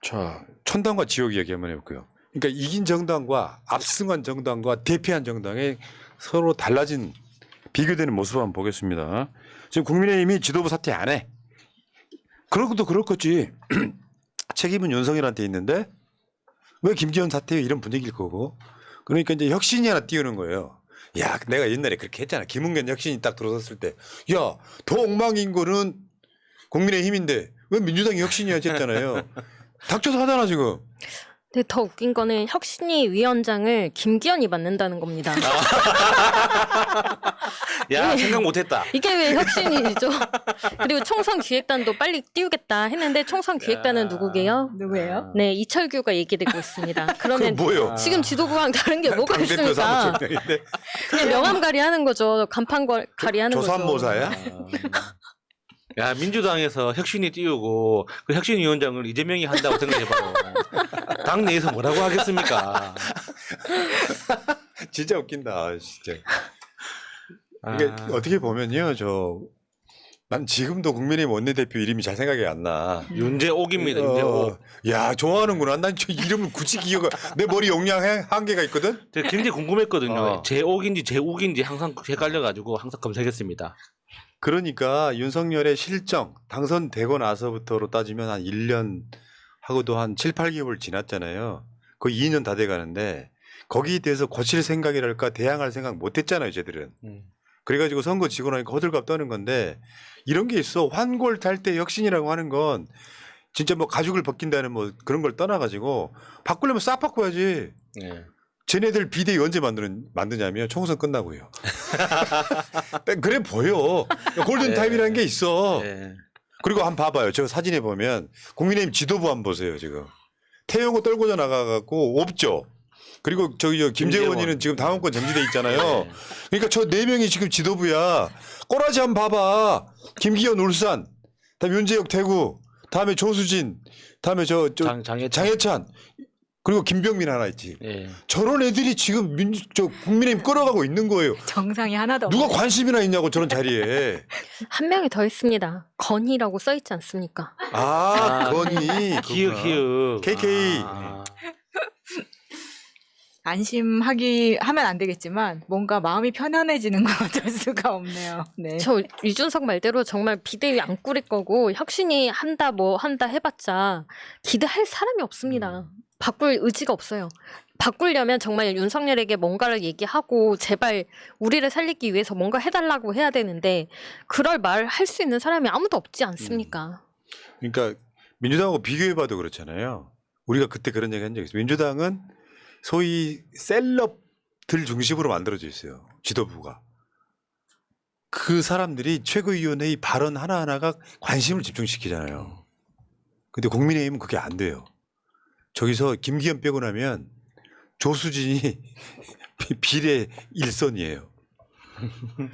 자, 천당과 지옥 이야기 한번 해볼게요. 그러니까 이긴 정당과 압승한 정당과 대패한 정당의 서로 달라진 비교되는 모습을 한번 보겠습니다. 지금 국민의힘이 지도부 사퇴 안 해. 그럴 것도 그럴 거지. 책임은 윤석열한테 있는데 왜 김기현 사퇴해 이런 분위기일 거고. 그러니까 이제 혁신이 하나 띄우는 거예요. 야, 내가 옛날에 그렇게 했잖아. 김웅현 혁신이 딱 들어섰을 때, 야, 더 엉망인 거는 국민의힘인데 왜 민주당이 혁신이야지 했잖아요. 닥쳐서 하잖아 지금. 근데 더 웃긴 거는 혁신위 위원장을 김기현이 맡는다는 겁니다. 야, 생각 못했다. 이게 왜 혁신이죠? 그리고 총선 기획단도 빨리 띄우겠다 했는데 총선 기획단은 누구게요? 누구예요? 네, 이철규가 얘기되고 있습니다. 그러면 뭐예요? 지금 지도부랑 다른 게 뭐가 당대표 있습니까? 사무총장인데 그냥 명함갈이 하는 거죠. 간판갈이 하는 거죠. 조산모사야? 야, 민주당에서 혁신이 띄우고 그 혁신위원장을 이재명이 한다고 생각해봐요. 당 내에서 뭐라고 하겠습니까? 진짜 웃긴다 진짜. 이게 어떻게 보면요, 난 지금도 국민의힘 원내대표 이름이 잘 생각이 안 나. 윤재옥입니다. 윤재옥. 야, 좋아하는구나. 난 저 이름을 굳이 기억. 내 머리 용량 한계가 있거든. 제가 굉장히 궁금했거든요. 어. 재옥인지 재욱인지 항상 헷갈려가지고 항상 검색했습니다. 그러니까 윤석열의 실정 당선되고 나서부터로 따지면 한 1년 하고도 한 7, 8개월 지났잖아요. 거의 2년 다 돼가는데 거기에 대해서 고칠 생각이랄까 대항할 생각 못했잖아요, 쟤들은. 그래가지고 선거 지고 나니까 호들갑 떠는 건데 이런 게 있어. 환골 탈 때 혁신이라고 하는 건 진짜 뭐 가죽을 벗긴다는 뭐 그런 걸 떠나가지고 바꾸려면 싹 바꿔야지. 네. 쟤네들 비대위 언제 만드냐면 총선 끝나고요. 그래 보여. 골든타임이라는 게 있어. 네. 그리고 한번 봐봐요. 저 사진에 보면 국민의힘 지도부 한번 보세요. 지금 태영호 떨고져 나가갖고 없죠. 그리고 저기 김재원이는 지금 당원권 정지돼 있잖아요. 네. 그러니까 저 4명이 지금 지도부야. 꼬라지 한번 봐봐. 김기현 울산, 다음에 윤재혁 대구, 다음에 조수진, 다음에 장해찬, 그리고 김병민 하나 있지. 네. 저런 애들이 지금 국민의힘 끌어가고 있는 거예요. 정상이 하나도 없네. 누가 관심이나 있냐고 저런 자리에. 한 명이 더 있습니다. 건희라고 써 있지 않습니까? 건이. 키읔. KK. 안심하면 안 되겠지만 뭔가 마음이 편안해지는 건 어쩔 수가 없네요. 네. 저 이준석 말대로 정말 비대위 안 꾸릴 거고 혁신이 한다 뭐 한다 해봤자 기대할 사람이 없습니다. 바꿀 의지가 없어요. 바꾸려면 정말 윤석열에게 뭔가를 얘기하고 제발 우리를 살리기 위해서 뭔가 해달라고 해야 되는데 그럴 말 할 수 있는 사람이 아무도 없지 않습니까? 그러니까 민주당하고 비교해봐도 그렇잖아요. 우리가 그때 그런 얘기 한 적이 있어요. 민주당은 소위 셀럽들 중심으로 만들어져 있어요. 지도부가. 그 사람들이 최고위원회의 발언 하나하나가 관심을 집중시키잖아요. 근데 국민의힘은 그게 안 돼요. 저기서 김기현 빼고 나면 조수진이 비례 1선이에요.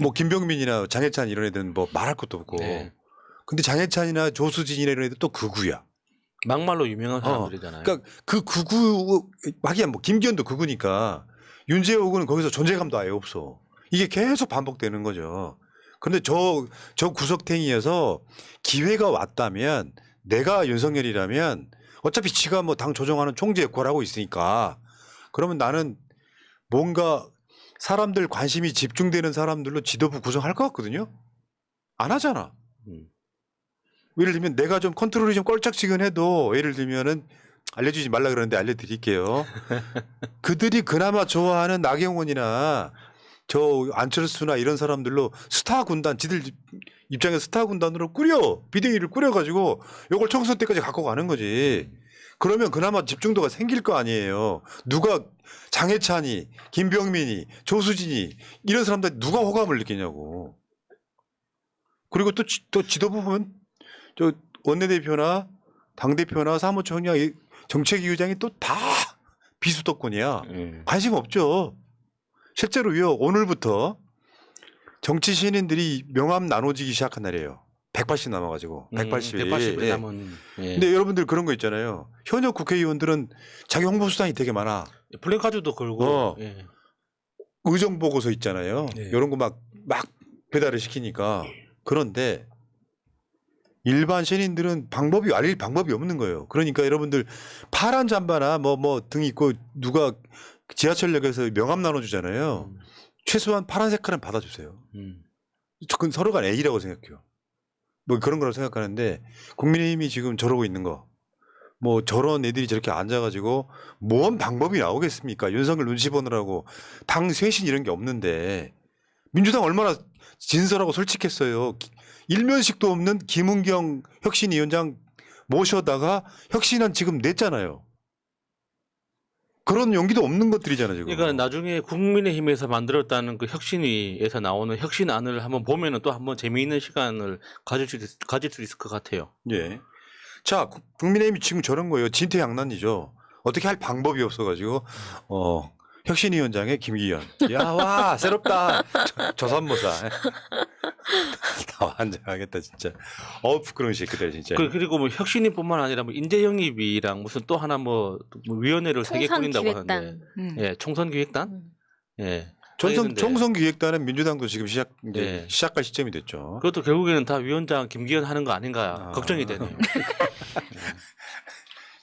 뭐 김병민이나 장해찬 이런 애들은 뭐 말할 것도 없고. 네. 근데 장해찬이나 조수진이나 이런 애들 또 극우야. 막말로 유명한 사람들이잖아요. 그러니까 그 극우 하기야 뭐 김기현도 극우니까 윤재옥은 거기서 존재감도 아예 없어. 이게 계속 반복되는 거죠. 그런데 저 구석탱이에서 기회가 왔다면 내가 윤석열이라면 어차피 지가 뭐 당 조정하는 총재 역할을 하고 있으니까 그러면 나는 뭔가 사람들 관심이 집중되는 사람들로 지도부 구성할 것 같거든요. 안 하잖아. 예를 들면 내가 좀 컨트롤이 좀 껄쩍지근해도 예를 들면은 알려주지 말라 그러는데 알려드릴게요. 그들이 그나마 좋아하는 나경원이나 저 안철수나 이런 사람들로 스타 군단, 지들 입장에서 스타 군단으로 비대위를 꾸려가지고 요걸 총선 때까지 갖고 가는 거지. 그러면 그나마 집중도가 생길 거 아니에요. 누가 장해찬이, 김병민이, 조수진이 이런 사람들 누가 호감을 느끼냐고. 그리고 또 지도부 보면 저 원내대표나 당대표나 사무총장, 정책위의장이 또 다 비수도권이야. 관심 없죠. 실제로요, 오늘부터 정치 신인들이 명함 나눠지기 시작한 날이에요. 180 남아가지고. 180일. 180일 남은. 예. 근데 여러분들 그런 거 있잖아요. 현역 국회의원들은 자기 홍보수단이 되게 많아. 플래카드도 걸고. 예. 의정보고서 있잖아요. 예. 이런 거 막 배달을 시키니까. 그런데 일반 시민들은 알릴 방법이 없는 거예요. 그러니까 여러분들 파란 잠바나 뭐 등 있고 누가 지하철역에서 명함 나눠주잖아요. 최소한 파란 색깔은 받아주세요. 그건 서로 간 A라고 생각해요. 뭐 그런 거라고 생각하는데 국민의힘이 지금 저러고 있는 거. 뭐 저런 애들이 저렇게 앉아가지고 뭔 방법이 나오겠습니까? 윤석열 눈치 보느라고 당 쇄신 이런 게 없는데 민주당 얼마나 진솔하고 솔직했어요. 일면식도 없는 김은경 혁신위원장 모셔다가 혁신안 지금 냈잖아요. 그런 용기도 없는 것들이잖아요, 지금. 그러니까 나중에 국민의힘에서 만들었다는 그 혁신위에서 나오는 혁신안을 한번 보면은 또 한번 재미있는 시간을 가질 수 있을 것 같아요. 예. 자, 국민의힘이 지금 저런 거예요. 진퇴양난이죠. 어떻게 할 방법이 없어가지고, 혁신위원장의 김기현. 야, 와, 새롭다. 조선모사. 다 환장하겠다, 진짜. 부끄러운 새끼들, 진짜. 그리고 뭐 혁신위뿐만 아니라 뭐 인재영입이랑 무슨 또 하나 뭐 위원회를 3개 꾸린다고 하는데. 총선기획단. 예, 총선기획단? 예. 총선기획단은 민주당도 지금 네. 시작할 시점이 됐죠. 그것도 결국에는 다 위원장 김기현 하는 거 아닌가 걱정이 되네요.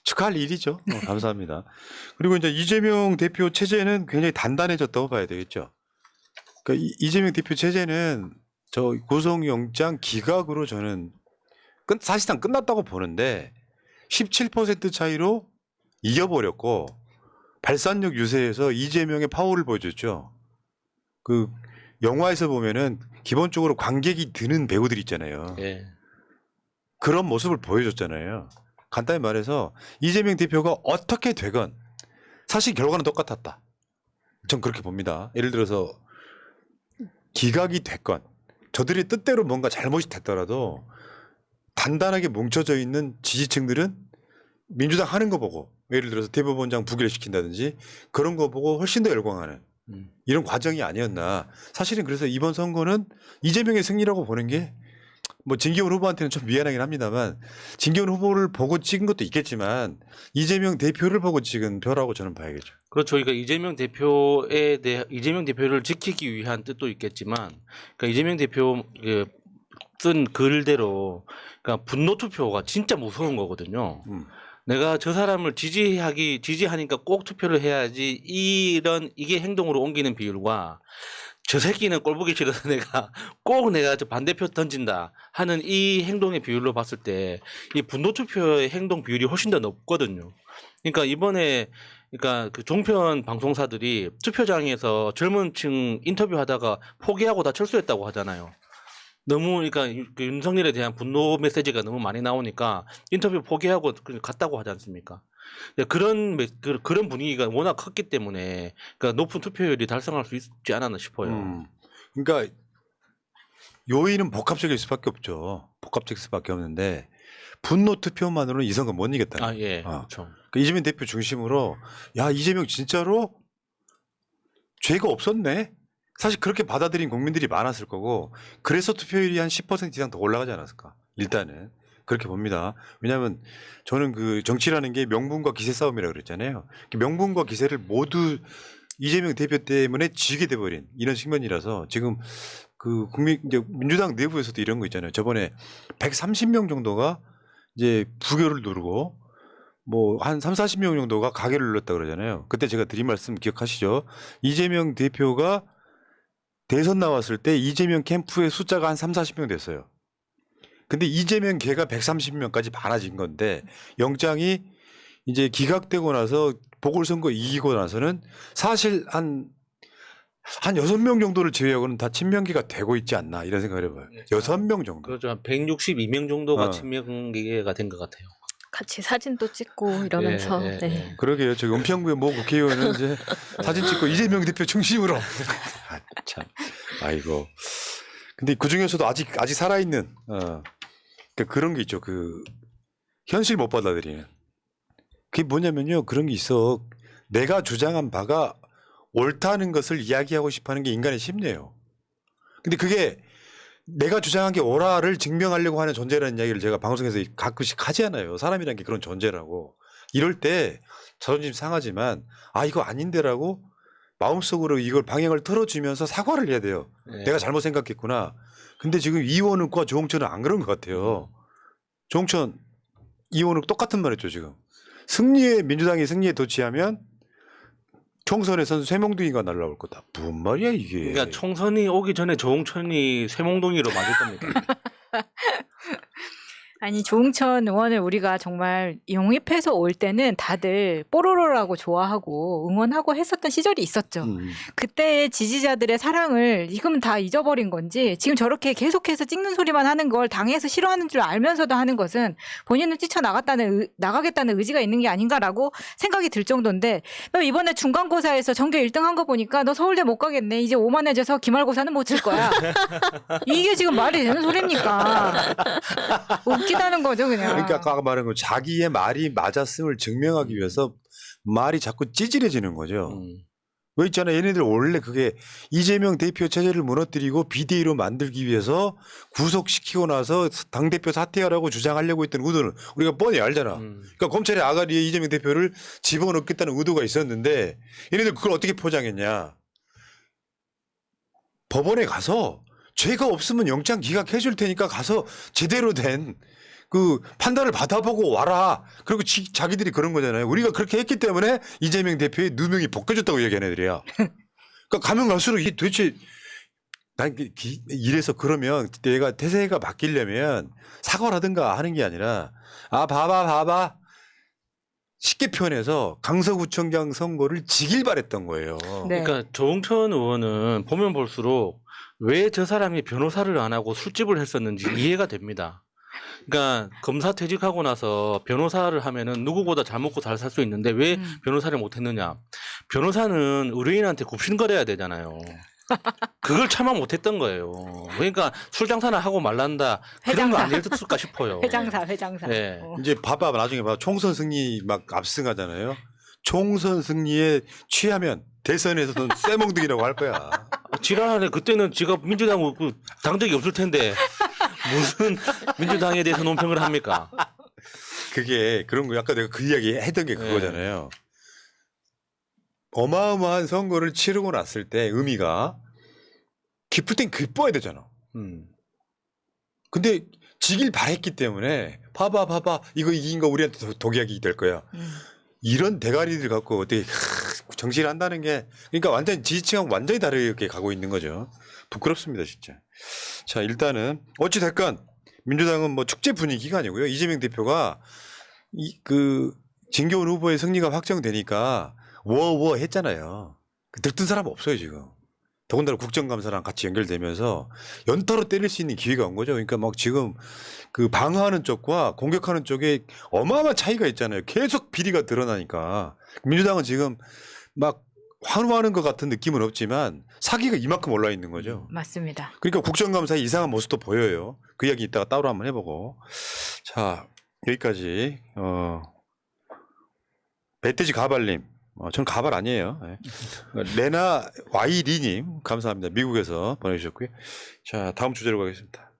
축하할 일이죠. 감사합니다. 그리고 이제 이재명 대표 체제는 굉장히 단단해졌다고 봐야 되겠죠. 그러니까 이재명 대표 체제는 저 구속영장 기각으로 저는 사실상 끝났다고 보는데 17% 차이로 이겨버렸고 발산력 유세에서 이재명의 파워를 보여줬죠. 그 영화에서 보면은 기본적으로 관객이 드는 배우들 있잖아요. 예. 그런 모습을 보여줬잖아요. 간단히 말해서 이재명 대표가 어떻게 되건 사실 결과는 똑같았다. 전 그렇게 봅니다. 예를 들어서 기각이 됐건 저들이 뜻대로 뭔가 잘못이 됐더라도 단단하게 뭉쳐져 있는 지지층들은 민주당 하는 거 보고 예를 들어서 대법원장 부결시킨다든지 그런 거 보고 훨씬 더 열광하는 이런 과정이 아니었나. 사실은 그래서 이번 선거는 이재명의 승리라고 보는 게 뭐 진기훈 후보한테는 좀 미안하긴 합니다만 진기훈 후보를 보고 찍은 것도 있겠지만 이재명 대표를 보고 찍은 표라고 저는 봐야겠죠. 그렇죠. 그러니까 이재명 대표를 지키기 위한 뜻도 있겠지만, 그러니까 이재명 대표 쓴 글대로, 그러니까 분노 투표가 진짜 무서운 거거든요. 내가 저 사람을 지지하니까 꼭 투표를 해야지 이게 행동으로 옮기는 비율과 저 새끼는 꼴 보기 싫어서 내가 저 반대표 던진다 하는 이 행동의 비율로 봤을 때 이 분노 투표의 행동 비율이 훨씬 더 높거든요. 그러니까 이번에 그 종편 방송사들이 투표장에서 젊은 층 인터뷰하다가 포기하고 다 철수했다고 하잖아요. 너무 그러니까 그 윤석열에 대한 분노 메시지가 너무 많이 나오니까 인터뷰 포기하고 갔다고 하지 않습니까? 그런 분위기가 워낙 컸기 때문에 그러니까 높은 투표율이 달성할 수 있지 않았나 싶어요. 그러니까 요인은 복합적일 수밖에 없죠. 복합적일 수밖에 없는데 분노 투표만으로는 이 선거 못 이겼다. 아, 예. 그렇죠. 그러니까 이재명 대표 중심으로 야 이재명 진짜로 죄가 없었네. 사실 그렇게 받아들인 국민들이 많았을 거고 그래서 투표율이 한 10% 이상 더 올라가지 않았을까. 일단은 그렇게 봅니다. 왜냐하면 저는 그 정치라는 게 명분과 기세 싸움이라고 그랬잖아요. 명분과 기세를 모두 이재명 대표 때문에 지게 돼버린 이런 측면이라서 지금 그 이제 민주당 내부에서도 이런 거 있잖아요. 저번에 130명 정도가 이제 부결을 누르고 뭐 한 30-40명 정도가 가결을 눌렀다 그러잖아요. 그때 제가 드린 말씀 기억하시죠? 이재명 대표가 대선 나왔을 때 이재명 캠프의 숫자가 한 30-40명 됐어요. 근데 이재명 걔가 130명까지 많아진 건데 영장이 이제 기각되고 나서 보궐선거 이기고 나서는 사실 한 6명 정도를 제외하고는 다 친명계가 되고 있지 않나 이런 생각을 해봐요. 6명 정도. 그렇죠. 한 162명 정도가 친명계가 된 것 같아요. 같이 사진도 찍고 이러면서. 예, 예, 네. 예. 그러게요. 저기 은평구의 모 국회의원은 이제 사진 찍고 이재명 대표 중심으로. 참. 아이고. 근데 그 중에서도 아직 살아있는 그러니까 그런 게 있죠. 그 현실 못 받아들이는. 그게 뭐냐면요. 그런 게 있어. 내가 주장한 바가 옳다는 것을 이야기하고 싶어하는 게 인간의 심리예요. 근데 그게 내가 주장한 게 옳아를 증명하려고 하는 존재라는 이야기를 제가 방송에서 가끔씩 하지 않아요. 사람이란 게 그런 존재라고. 이럴 때 자존심 상하지만 이거 아닌데라고 마음속으로 이걸 방향을 틀어주면서 사과를 해야 돼요. 네. 내가 잘못 생각했구나. 근데 지금 이원욱과 조홍천은 안 그런 것 같아요. 조홍천 의원은 똑같은 말했죠 지금. 민주당이 승리에 도취하면 총선에서는 쇠몽둥이가 날라올 거다. 뭔 말이야 이게. 그러니까 총선이 오기 전에 조홍천이 쇠몽둥이로 맞을 겁니다. 아니 조응천 의원을 우리가 정말 영입해서 올 때는 다들 뽀로로라고 좋아하고 응원하고 했었던 시절이 있었죠. 그때의 지지자들의 사랑을 지금은 다 잊어버린 건지 지금 저렇게 계속해서 찍는 소리만 하는 걸 당에서 싫어하는 줄 알면서도 하는 것은 본인을 나가겠다는 의지가 있는 게 아닌가라고 생각이 들 정도인데 너 이번에 중간고사에서 전교 1등 한 거 보니까 너 서울대 못 가겠네. 이제 오만해져서 기말고사는 못 칠 거야. 이게 지금 말이 되는 소리입니까? 웃기다는 거죠, 그냥. 그러니까 아까 말한 거 자기의 말이 맞았음을 증명하기 위해서 말이 자꾸 찌질해지는 거죠. 왜 있잖아. 얘네들 원래 그게 이재명 대표 체제를 무너뜨리고 비대위로 만들기 위해서 구속시키고 나서 당대표 사퇴하라고 주장하려고 했던 의도는 우리가 뻔히 알잖아. 그러니까 검찰의 아가리에 이재명 대표를 집어넣겠다는 의도가 있었는데 얘네들 그걸 어떻게 포장했냐. 법원에 가서 죄가 없으면 영장 기각해 줄 테니까 가서 제대로 된 그 판단을 받아보고 와라. 그리고 자기들이 그런 거잖아요. 우리가 그렇게 했기 때문에 이재명 대표의 누명이 벗겨졌다고 얘기하는 애들이야. 그러니까 가면 갈수록 이게 도대체 난 이래서 그러면 내가 태세가 바뀌려면 사과를 하든가 하는 게 아니라 봐봐. 쉽게 표현해서 강서구청장 선거를 지길 바랬던 거예요. 네. 그러니까 조홍천 의원은 보면 볼수록 왜 저 사람이 변호사를 안 하고 술집을 했었는지 이해가 됩니다. 그러니까 검사 퇴직하고 나서 변호사를 하면은 누구보다 잘 먹고 잘 살 수 있는데 왜 변호사를 못 했느냐. 변호사는 의뢰인한테 굽신거려야 되잖아요. 그걸 차마 못 했던 거예요. 그러니까 술 장사나 하고 말란다. 그런 거 아니었을까 싶어요. 회장사. 네. 이제 봐봐 나중에 봐 총선 승리 막 압승하잖아요. 총선 승리에 취하면 대선에서는 쇠몽둥이라고 할 거야. 지랄하네. 그때는 지가 민주당 당적이 없을 텐데 무슨 민주당에 대해서 논평을 합니까? 그게 그런 거 아까 내가 그 이야기 했던 게 그거잖아요. 어마어마한 선거를 치르고 났을 때 의미가 기쁠 땐 기뻐야 되잖아. 근데 지길 바랬기 때문에 봐봐 이거 이긴 거 우리한테 독약이 될 거야. 이런 대가리들 갖고 어떻게 정치를 한다는 게 그러니까 완전 지지층하고 완전히 다르게 가고 있는 거죠. 부끄럽습니다 진짜. 자 일단은 어찌 됐건 민주당은 뭐 축제 분위기가 아니고요. 이재명 대표가 그 진교훈 후보의 승리가 확정되니까 워워 했잖아요. 들뜬 사람 없어요 지금. 더군다나 국정감사랑 같이 연결되면서 연타로 때릴 수 있는 기회가 온 거죠. 그러니까 막 지금 그 방어하는 쪽과 공격하는 쪽에 어마어마한 차이가 있잖아요. 계속 비리가 드러나니까 민주당은 지금 막 환호하는 것 같은 느낌은 없지만 사기가 이만큼 올라 있는 거죠. 맞습니다. 그러니까 국정감사의 이상한 모습도 보여요. 그 이야기 이따가 따로 한번 해보고. 자 여기까지 멧돼지 가발님. 전 가발 아니에요. 네. 레나 와이리님 감사합니다. 미국에서 보내주셨고요. 자 다음 주제로 가겠습니다.